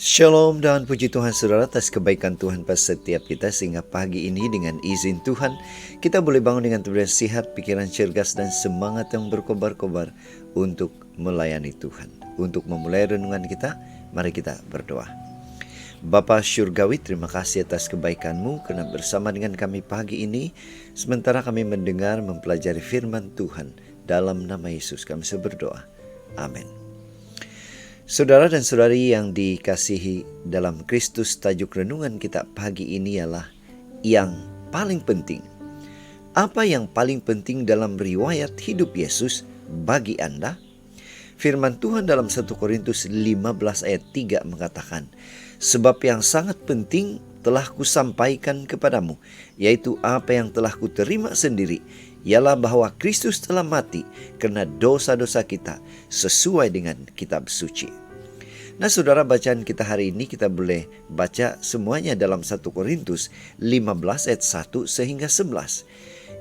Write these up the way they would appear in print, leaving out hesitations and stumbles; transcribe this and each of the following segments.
Shalom dan puji Tuhan saudara atas kebaikan Tuhan pada setiap kita, sehingga pagi ini dengan izin Tuhan kita boleh bangun dengan tubuh sehat, pikiran cergas dan semangat yang berkobar-kobar untuk melayani Tuhan. Untuk memulai renungan kita, mari kita berdoa. Bapa Syurgawi, terima kasih atas kebaikan-Mu karena bersama dengan kami pagi ini, sementara kami mendengar mempelajari firman Tuhan. Dalam nama Yesus kami berdoa. Amin. Saudara dan saudari yang dikasihi dalam Kristus, tajuk renungan kita pagi ini ialah yang paling penting. Apa yang paling penting dalam riwayat hidup Yesus bagi Anda? Firman Tuhan dalam 1 Korintus 15 ayat 3 mengatakan, "Sebab yang sangat penting telah kusampaikan kepadamu, yaitu apa yang telah kuterima sendiri, ialah bahwa Kristus telah mati karena dosa-dosa kita sesuai dengan kitab suci." Nah saudara, bacaan kita hari ini kita boleh baca semuanya dalam 1 Korintus 15 ayat 1 sehingga 11.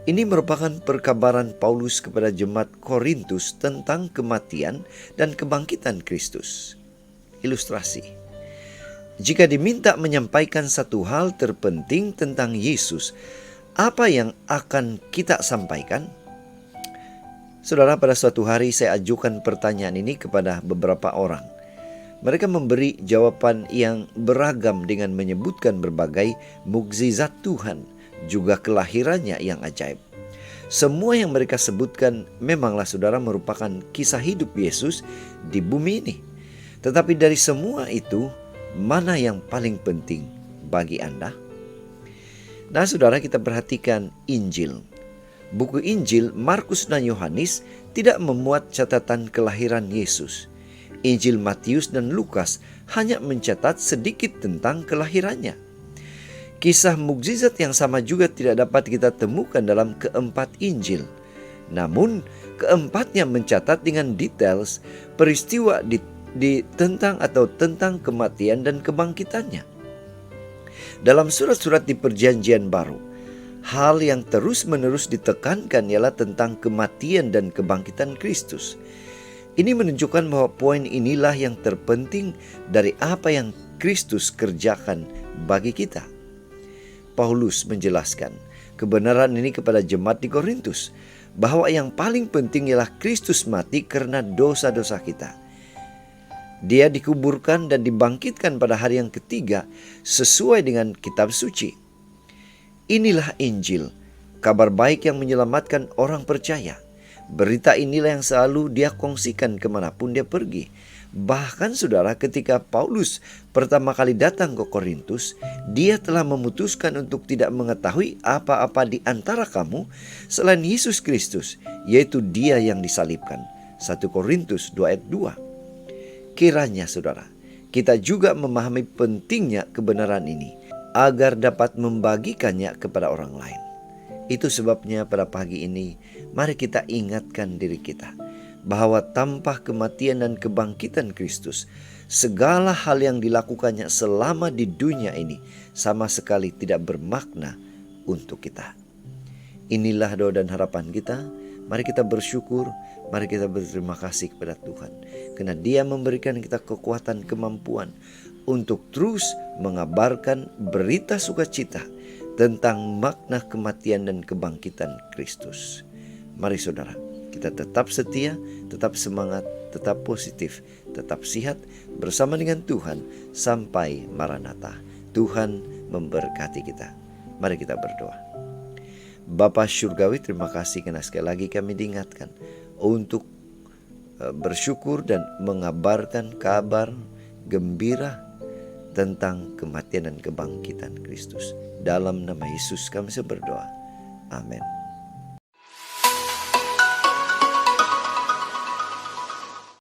Ini merupakan perkabaran Paulus kepada jemaat Korintus tentang kematian dan kebangkitan Kristus. Ilustrasi. Jika diminta menyampaikan satu hal terpenting tentang Yesus, apa yang akan kita sampaikan? Saudara, pada suatu hari saya ajukan pertanyaan ini kepada beberapa orang. Mereka memberi jawaban yang beragam dengan menyebutkan berbagai mukjizat Tuhan, juga kelahirannya yang ajaib. Semua yang mereka sebutkan memanglah saudara merupakan kisah hidup Yesus di bumi ini. Tetapi dari semua itu, mana yang paling penting bagi Anda? Nah saudara, kita perhatikan Injil. Buku Injil Markus dan Yohanes tidak memuat catatan kelahiran Yesus. Injil Matius dan Lukas hanya mencatat sedikit tentang kelahirannya. Kisah mukjizat yang sama juga tidak dapat kita temukan dalam keempat Injil. Namun, keempatnya mencatat dengan details peristiwa tentang kematian dan kebangkitannya. Dalam surat-surat di Perjanjian Baru, hal yang terus-menerus ditekankan ialah tentang kematian dan kebangkitan Kristus. Ini menunjukkan bahwa poin inilah yang terpenting dari apa yang Kristus kerjakan bagi kita. Paulus menjelaskan kebenaran ini kepada jemaat di Korintus, bahwa yang paling penting ialah Kristus mati karena dosa-dosa kita. Dia dikuburkan dan dibangkitkan pada hari yang ketiga sesuai dengan kitab suci. Inilah Injil, kabar baik yang menyelamatkan orang percaya. Berita inilah yang selalu dia kongsikan kemanapun dia pergi. Bahkan saudara, ketika Paulus pertama kali datang ke Korintus, dia telah memutuskan untuk tidak mengetahui apa-apa di antara kamu selain Yesus Kristus, yaitu dia yang disalibkan. 1 Korintus 2 ayat 2. Kiranya saudara, kita juga memahami pentingnya kebenaran ini agar dapat membagikannya kepada orang lain. Itu sebabnya pada pagi ini, mari kita ingatkan diri kita bahwa tanpa kematian dan kebangkitan Kristus, segala hal yang dilakukannya selama di dunia ini sama sekali tidak bermakna untuk kita. Inilah doa dan harapan kita. Mari kita bersyukur, mari kita berterima kasih kepada Tuhan, karena Dia memberikan kita kekuatan, kemampuan untuk terus mengabarkan berita sukacita tentang makna kematian dan kebangkitan Kristus. Mari saudara, kita tetap setia, tetap semangat, tetap positif, tetap sehat bersama dengan Tuhan sampai Maranatha. Tuhan memberkati kita. Mari kita berdoa. Bapa Syurgawi, terima kasih karena sekali lagi kami diingatkan untuk bersyukur dan mengabarkan kabar gembira tentang kematian dan kebangkitan Kristus. Dalam nama Yesus kami berdoa. Amin.